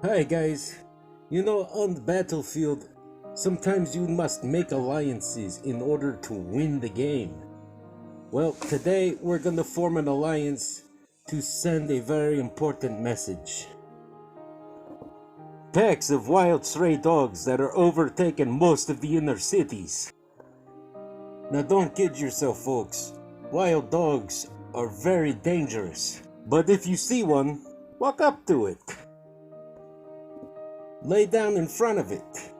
Hi guys, on the battlefield, sometimes you must make alliances in order to win the game. Well, today we're gonna form an alliance to send a very important message. Packs of wild stray dogs that are overtaking most of the inner cities. Now don't kid yourself, folks. Wild dogs are very dangerous. But if you see one, walk up to it. Lay down in front of it.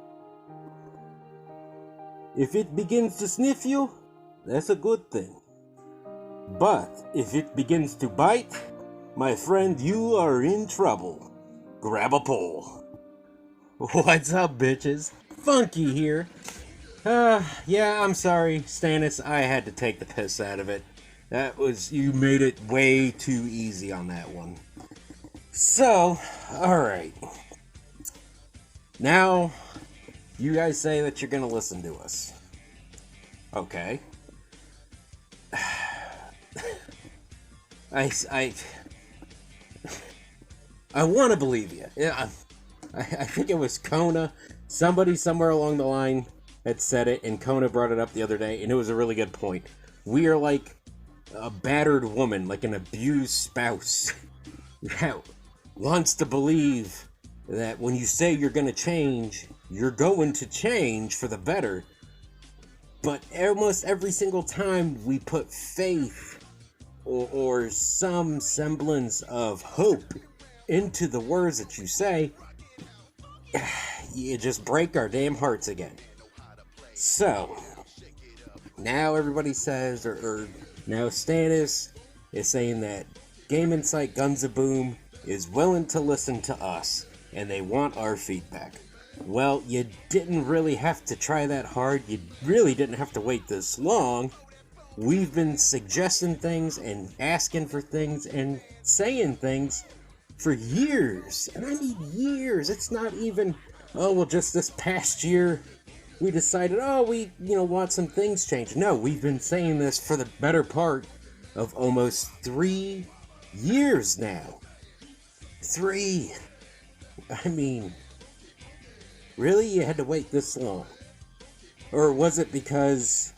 If it begins to sniff you, that's a good thing. But if it begins to bite, my friend, you are in trouble. Grab a pole. What's up, bitches? Funky here. Yeah, I'm sorry, Stannis. I had to take the piss out of it. You made it way too easy on that one. So, alright. Now, you guys say that you're gonna listen to us. Okay. I want to believe you. Yeah, I think it was Kona. Somebody somewhere along the line had said it, and Kona brought it up the other day, and it was a really good point. We are like a battered woman, like an abused spouse that wants to believe that when you say you're going to change, you're going to change for the better. But almost every single time we put faith or some semblance of hope into the words that you say, you just break our damn hearts again. So, now everybody says, or now Stannis is saying that Game Insight Guns a Boom is willing to listen to us, and they want our feedback. Well, you didn't really have to try that hard. You really didn't have to wait this long. We've been suggesting things and asking for things and saying things for years. And I mean years. It's not even, oh, well, just this past year we decided, oh, we, want some things changed. No, we've been saying this for the better part of almost 3 years now. 3. I mean, really? You had to wait this long? Or was it because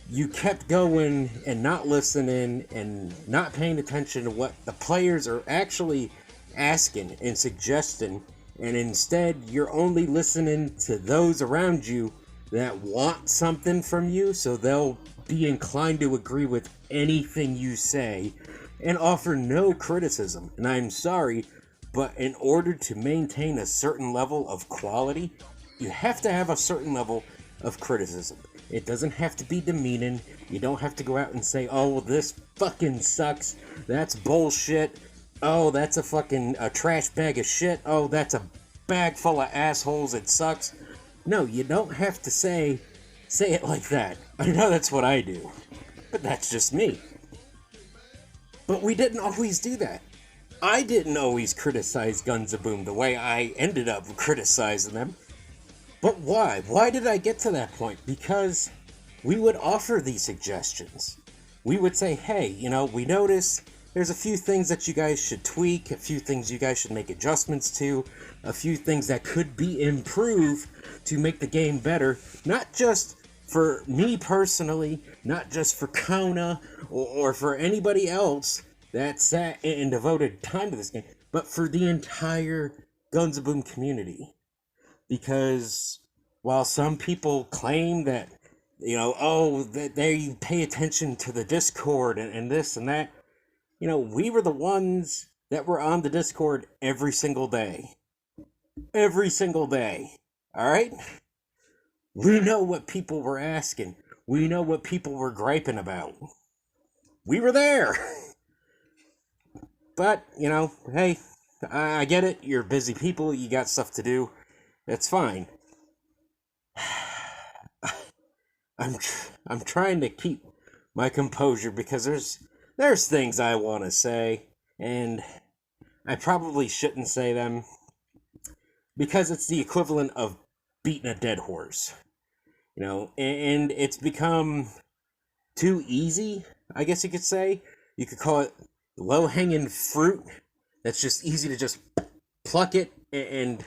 you kept going and not listening and not paying attention to what the players are actually asking and suggesting, and instead you're only listening to those around you that want something from you, so they'll be inclined to agree with anything you say and offer no criticism? And I'm sorry, but in order to maintain a certain level of quality, you have to have a certain level of criticism. It doesn't have to be demeaning. You don't have to go out and say, oh, well, this fucking sucks. That's bullshit. Oh, that's a trash bag of shit. Oh, that's a bag full of assholes. It sucks. No, you don't have to say it like that. I know that's what I do. But that's just me. But we didn't always do that. I didn't always criticize Guns a Boom the way I ended up criticizing them. But why? Why did I get to that point? Because we would offer these suggestions. We would say, hey, we notice there's a few things that you guys should tweak, a few things you guys should make adjustments to, a few things that could be improved to make the game better. Not just for me personally, not just for Kona or for anybody else that sat and devoted time to this game, but for the entire Guns a Boom community. Because while some people claim that, that they pay attention to the Discord and this and that, we were the ones that were on the Discord every single day. Every single day. Alright? We know what people were asking. We know what people were griping about. We were there. But, hey, I get it. You're busy people. You got stuff to do. It's fine. I'm trying to keep my composure because there's things I want to say, and I probably shouldn't say them because it's the equivalent of beating a dead horse, and it's become too easy, I guess you could say. You could call it low-hanging fruit. That's just easy to just pluck it And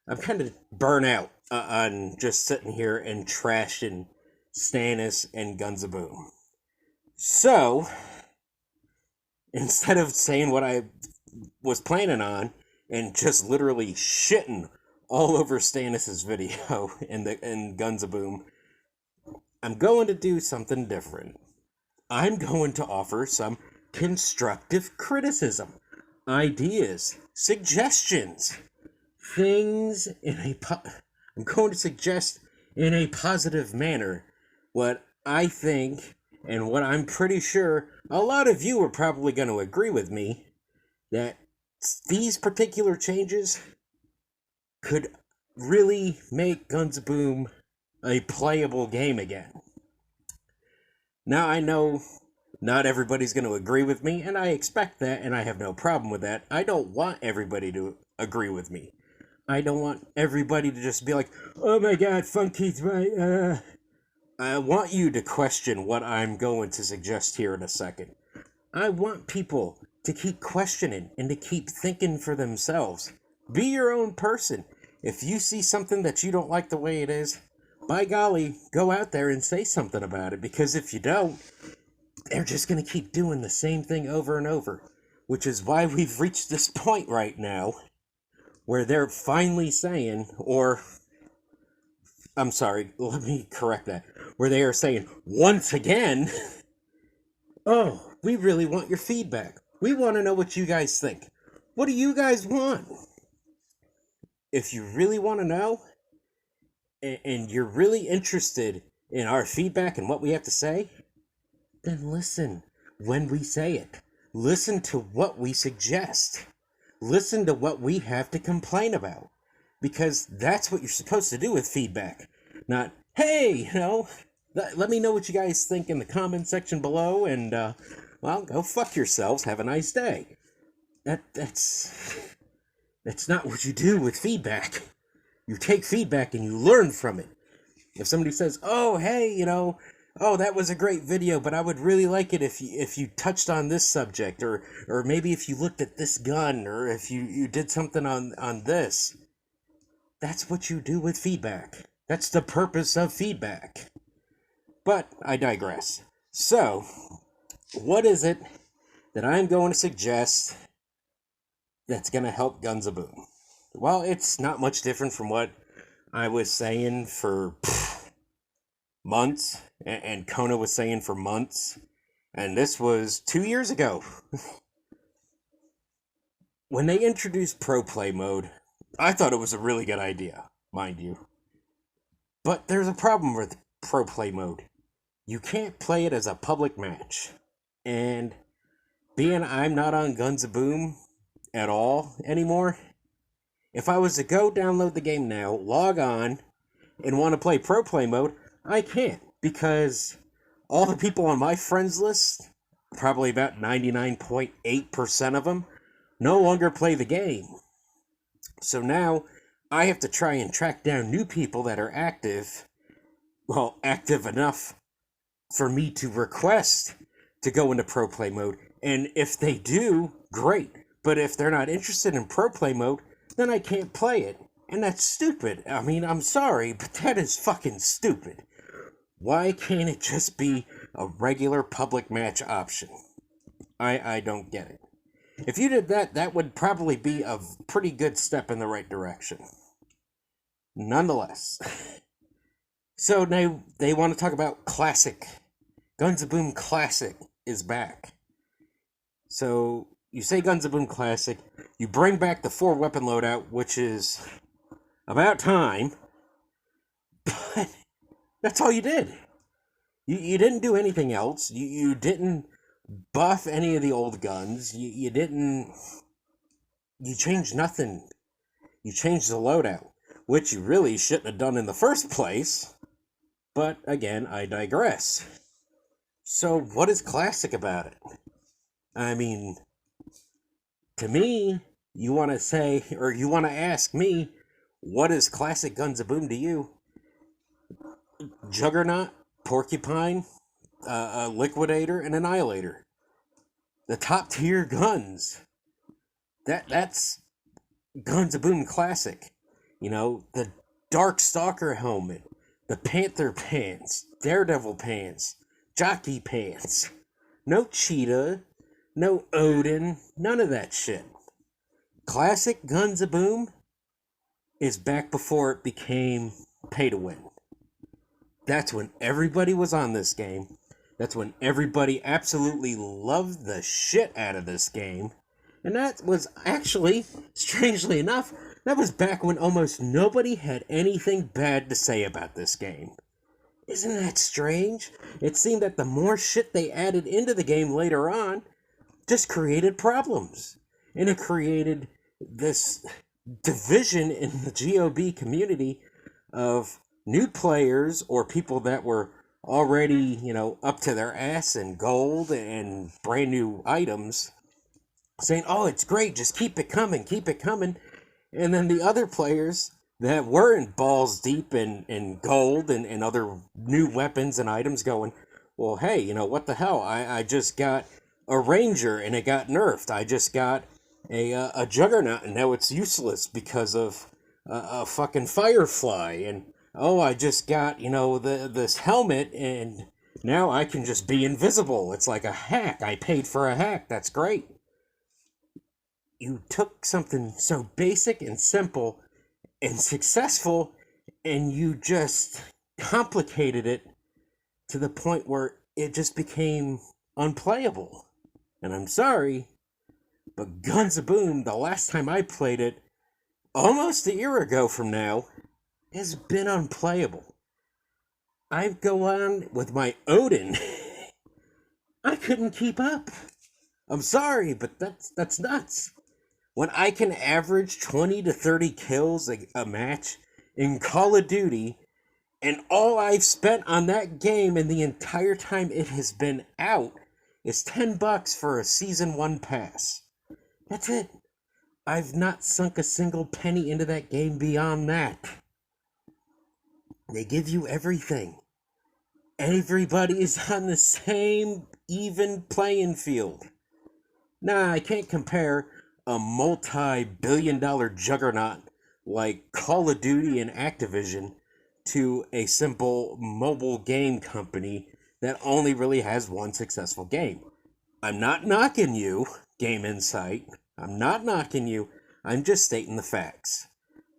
I'm kind of burnt out on just sitting here and trashing Stannis and Guns of Boom. So, instead of saying what I was planning on and just literally shitting all over Stannis' video in Guns of Boom, I'm going to do something different. I'm going to offer some constructive criticism, ideas, suggestions, things I'm going to suggest in a positive manner what I think and what I'm pretty sure a lot of you are probably going to agree with me that these particular changes could really make Guns of Boom a playable game again. Now, I know not everybody's going to agree with me, and I expect that, and I have no problem with that. I don't want everybody to agree with me. I don't want everybody to just be like, oh my god, Funky's right. I want you to question what I'm going to suggest here in a second. I want people to keep questioning and to keep thinking for themselves. Be your own person. If you see something that you don't like the way it is, by golly, go out there and say something about it, because if you don't, they're just going to keep doing the same thing over and over, which is why we've reached this point right now where they're finally saying, or, I'm sorry, let me correct that, where they are saying, once again, oh, we really want your feedback. We want to know what you guys think. What do you guys want? If you really want to know, and you're really interested in our feedback and what we have to say, then listen when we say it. Listen to what we suggest. Listen to what we have to complain about. Because that's what you're supposed to do with feedback. Not, hey, let me know what you guys think in the comment section below, and, well, go fuck yourselves. Have a nice day. That's not what you do with feedback. You take feedback and you learn from it. If somebody says, oh, hey, oh, that was a great video, but I would really like it if you touched on this subject, or maybe if you looked at this gun, or if you did something on this. That's what you do with feedback. That's the purpose of feedback. But I digress. So, what is it that I'm going to suggest that's going to help Guns of Boom? Well, it's not much different from what I was saying for months, and Kona was saying for months, and this was 2 years ago. When they introduced Pro Play mode, I thought it was a really good idea, mind you. But there's a problem with Pro Play mode. You can't play it as a public match. And being I'm not on Guns of Boom at all anymore, if I was to go download the game now, log on, and want to play Pro Play mode, I can't, because all the people on my friends list, probably about 99.8% of them, no longer play the game. So now, I have to try and track down new people that are active enough for me to request to go into Pro Play mode. And if they do, great. But if they're not interested in Pro Play mode, then I can't play it. And that's stupid. I mean, I'm sorry, but that is fucking stupid. Why can't it just be a regular public match option? I don't get it. If you did that, that would probably be a pretty good step in the right direction. Nonetheless. So now they want to talk about Classic. Guns of Boom Classic is back. So you say Guns of Boom Classic, you bring back the 4-weapon loadout, which is about time, but that's all you did. You didn't do anything else. You didn't buff any of the old guns. You changed nothing. You changed the loadout, which you really shouldn't have done in the first place. But again, I digress. So what is classic about it? I mean, to me, you want to say, or you want to ask me, what is classic Guns of Boom to you? Juggernaut, Porcupine, Liquidator, and Annihilator. The top tier guns. That's Guns of Boom Classic. You know, the Dark Stalker helmet, the Panther pants, Daredevil pants, Jockey pants. No Cheetah, no Odin, none of that shit. Classic Guns of Boom is back before it became pay to win. That's when everybody was on this game. That's when everybody absolutely loved the shit out of this game. And that was actually, strangely enough, that was back when almost nobody had anything bad to say about this game. Isn't that strange? It seemed that the more shit they added into the game later on just created problems. And it created this division in the GOB community of new players or people that were already, up to their ass in gold and brand new items, saying, oh, it's great, just keep it coming, keep it coming. And then the other players that weren't balls deep in gold and other new weapons and items going, well, hey, what the hell? I just got a ranger and it got nerfed. I just got a juggernaut and now it's useless because of a fucking firefly. And oh, I just got, this helmet and now I can just be invisible. It's like a hack. I paid for a hack. That's great. You took something so basic and simple and successful and you just complicated it to the point where it just became unplayable. And I'm sorry, but Guns of Boom, the last time I played it, almost a year ago from now, has been unplayable. I go on with my Odin. I couldn't keep up. I'm sorry, but that's nuts. When I can average 20 to 30 kills a match in Call of Duty, and all I've spent on that game and the entire time it has been out is $10 for a Season 1 pass. That's it. I've not sunk a single penny into that game beyond that. They give you everything. Everybody is on the same even playing field. Nah, I can't compare a multi-billion-dollar juggernaut like Call of Duty and Activision to a simple mobile game company that only really has one successful game. I'm not knocking you, Game Insight. I'm not knocking you. I'm just stating the facts.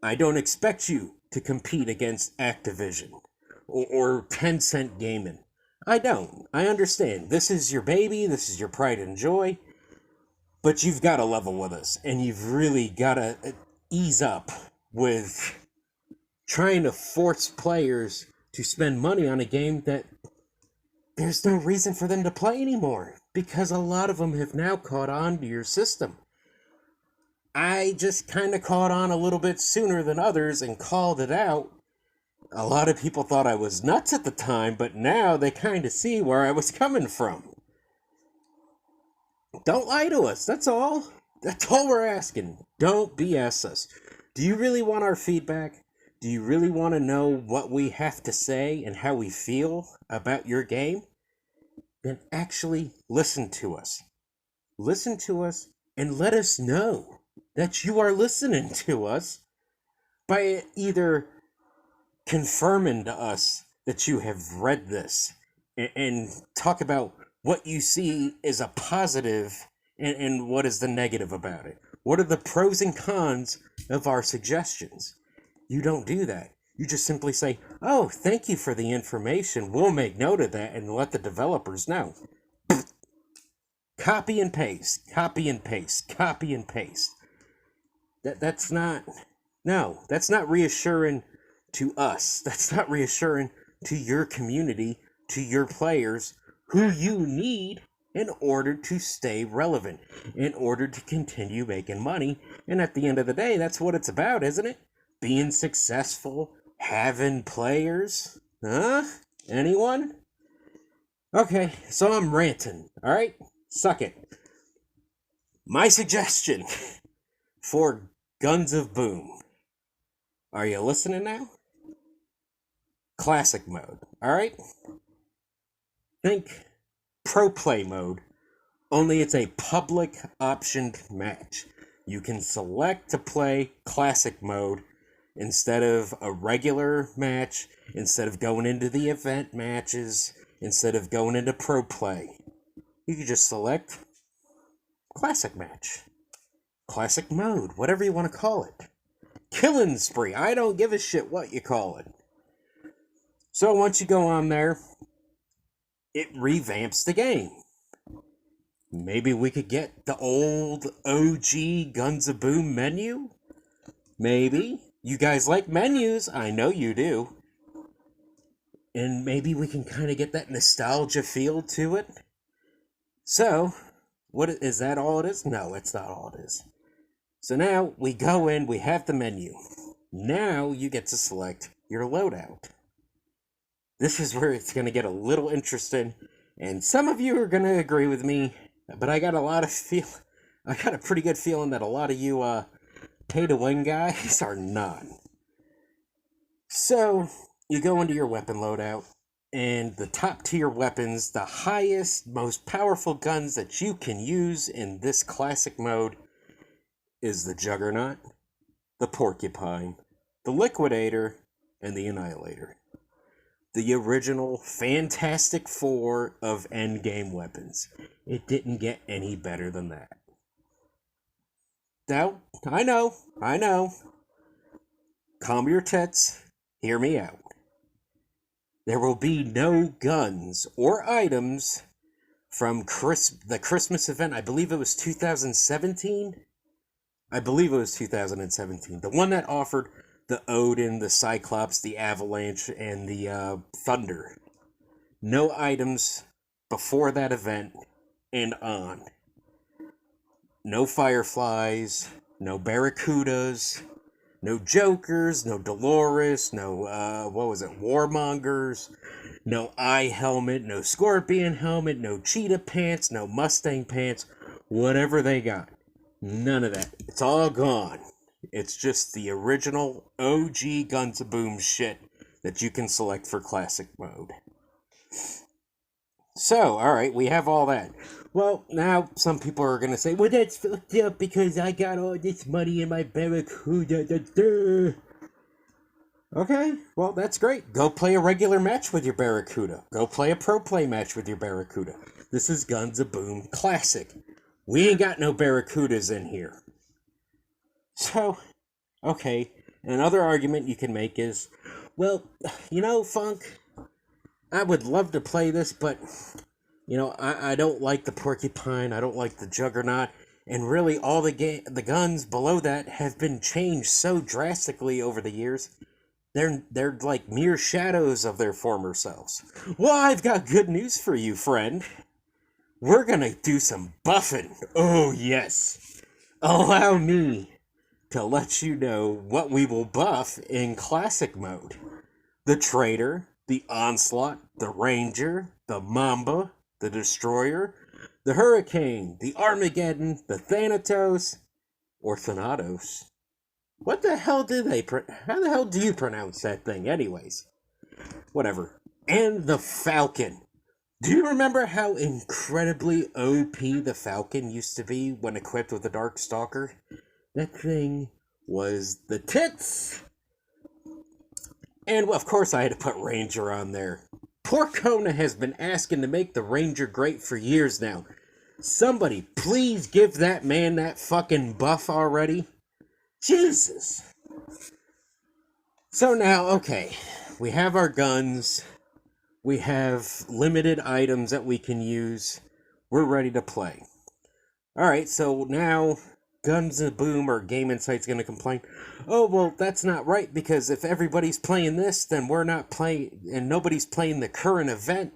I don't expect you to compete against Activision or Tencent Gaming. I don't. I understand. This is your baby. This is your pride and joy. But you've got to level with us. And you've really got to ease up with trying to force players to spend money on a game that there's no reason for them to play anymore. Because a lot of them have now caught on to your system. I just kind of caught on a little bit sooner than others and called it out. A lot of people thought I was nuts at the time, but now they kind of see where I was coming from. Don't lie to us, that's all. That's all we're asking. Don't BS us. Do you really want our feedback? Do you really want to know what we have to say and how we feel about your game? Then actually listen to us. Listen to us and let us know that you are listening to us by either confirming to us that you have read this and talk about what you see as a positive and what is the negative about it. What are the pros and cons of our suggestions? You don't do that. You just simply say, oh, thank you for the information. We'll make note of that and let the developers know. Copy and paste, copy and paste, copy and paste. That's not reassuring to us. That's not reassuring to your community, to your players, who you need in order to stay relevant, in order to continue making money. And at the end of the day, that's what it's about, isn't it? Being successful, having players. Huh? Anyone? Okay, so I'm ranting, alright? Suck it. My suggestion for Guns of Boom. Are you listening now? Classic mode, alright? Think pro play mode, only it's a public optioned match. You can select to play classic mode instead of a regular match, instead of going into the event matches, instead of going into pro play. You can just select classic match, classic mode, whatever you want to call it. Killing spree, I don't give a shit what you call it. So once you go on there, it revamps the game. Maybe we could get the old OG Guns of Boom menu? Maybe. You guys like menus, I know you do. And maybe we can kind of get that nostalgia feel to it. So, what is that all it is? No, it's not all it is. So now we go in, we have the menu. Now you get to select your loadout. This is where it's going to get a little interesting, and some of you are going to agree with me, but I got a pretty good feeling that a lot of you pay-to-win guys are not. So, you go into your weapon loadout, and the top-tier weapons, the highest, most powerful guns that you can use in this classic mode is the Juggernaut, the Porcupine, the Liquidator, and the Annihilator. The original Fantastic Four of endgame weapons. It didn't get any better than that. Now, I know. Calm your tits. Hear me out. There will be no guns or items from the Christmas event. I believe it was 2017. The one that offered the Odin, the Cyclops, the Avalanche, and the Thunder. No items before that event and on. No Fireflies, no Barracudas, no Jokers, no Dolores, no, Warmongers, no Eye Helmet, no Scorpion Helmet, no Cheetah Pants, no Mustang Pants, whatever they got. None of that. It's all gone. It's just the original OG Guns of Boom shit that you can select for classic mode. So, alright, we have all that. Well, now some people are going to say, well, that's fucked up because I got all this money in my Barracuda. Okay, well, that's great. Go play a regular match with your Barracuda. Go play a pro play match with your Barracuda. This is Guns of Boom Classic. We ain't got no Barracudas in here. So, okay, another argument you can make is, well, Funk, I would love to play this, but, I don't like the Porcupine, I don't like the Juggernaut, and really all the guns below that have been changed so drastically over the years. They're like mere shadows of their former selves. Well, I've got good news for you, friend. We're gonna do some buffing. Oh, yes. Allow me to let you know what we will buff in classic mode. The Trader, the Onslaught, the Ranger, the Mamba, the Destroyer, the Hurricane, the Armageddon, the Thanatos, or Thanatos. What the hell how the hell do you pronounce that thing anyways? Whatever. And the Falcon. Do you remember how incredibly OP the Falcon used to be when equipped with the Dark Stalker? That thing was the tits! And of course I had to put Ranger on there. Poor Kona has been asking to make the Ranger great for years now. Somebody please give that man that fucking buff already. Jesus! So now, okay, we have our guns, we have limited items that we can use, we're ready to play. Alright, so now Guns of Boom or Game Insight's gonna complain, oh, well, that's not right, because if everybody's playing this, then we're not playing, and nobody's playing the current event,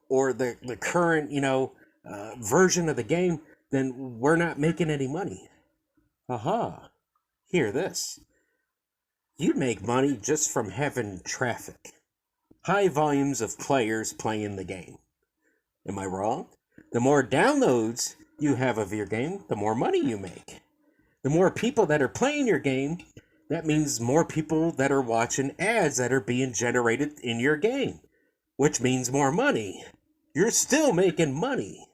or the current, version of the game, then we're not making any money. Aha. Hear this. You make money just from having traffic. High volumes of players playing the game. Am I wrong? The more downloads you have of your game, the more money you make. The more people that are playing your game, that means more people that are watching ads that are being generated in your game, which means more money. You're still making money.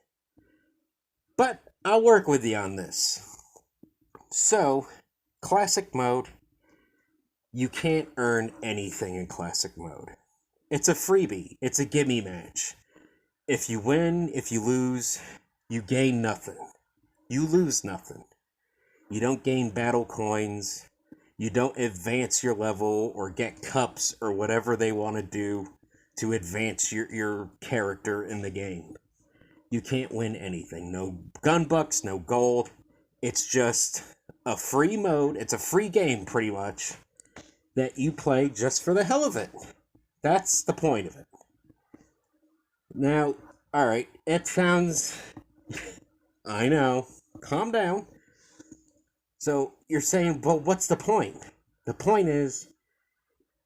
But I'll work with you on this. So, classic mode, you can't earn anything in classic mode. It's a freebie, it's a gimme match. If you win, if you lose, you gain nothing. You lose nothing. You don't gain battle coins. You don't advance your level or get cups or whatever they want to do to advance your character in the game. You can't win anything. No gun bucks, no gold. It's just a free mode. It's a free game, pretty much, that you play just for the hell of it. That's the point of it. Now, alright, it sounds... I know. Calm down. So, you're saying, well, what's the point? The point is,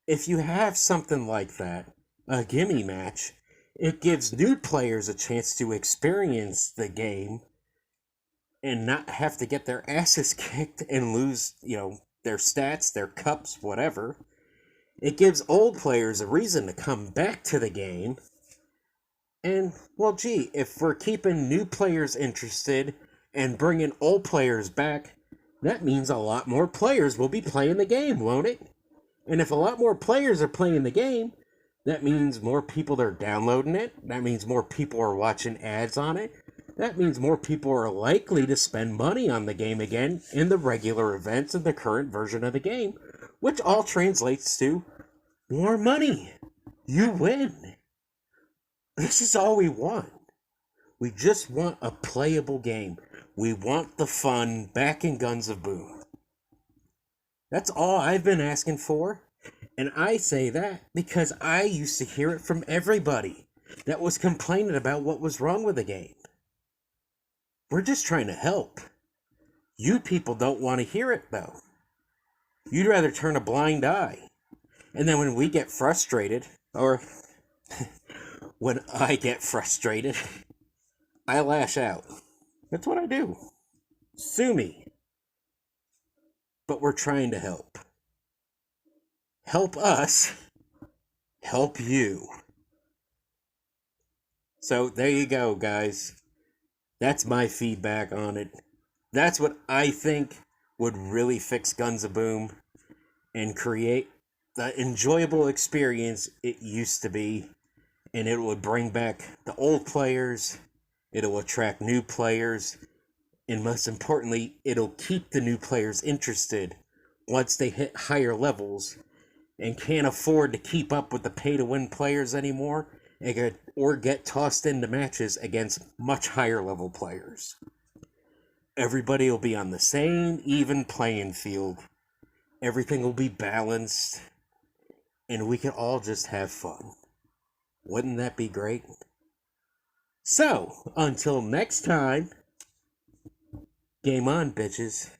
if you have something like that, a gimme match, it gives new players a chance to experience the game and not have to get their asses kicked and lose, their stats, their cups, whatever. It gives old players a reason to come back to the game. And, well, gee, if we're keeping new players interested and bringing old players back, that means a lot more players will be playing the game, won't it? And if a lot more players are playing the game, that means more people are downloading it. That means more people are watching ads on it. That means more people are likely to spend money on the game again in the regular events of the current version of the game, which all translates to more money. You win. This is all we want. We just want a playable game. We want the fun back in Guns of Boom. That's all I've been asking for. And I say that because I used to hear it from everybody that was complaining about what was wrong with the game. We're just trying to help. You people don't want to hear it, though. You'd rather turn a blind eye. And then when we get frustrated, or when I get frustrated, I lash out. That's what I do. Sue me. But we're trying to help. Help us. Help you. So there you go, guys. That's my feedback on it. That's what I think would really fix Guns of Boom and create the enjoyable experience it used to be. And it would bring back the old players. It'll attract new players. And most importantly, it'll keep the new players interested once they hit higher levels and can't afford to keep up with the pay-to-win players anymore, or get tossed into matches against much higher level players. Everybody will be on the same even playing field. Everything will be balanced, and we can all just have fun. Wouldn't that be great? So, until next time, game on, bitches.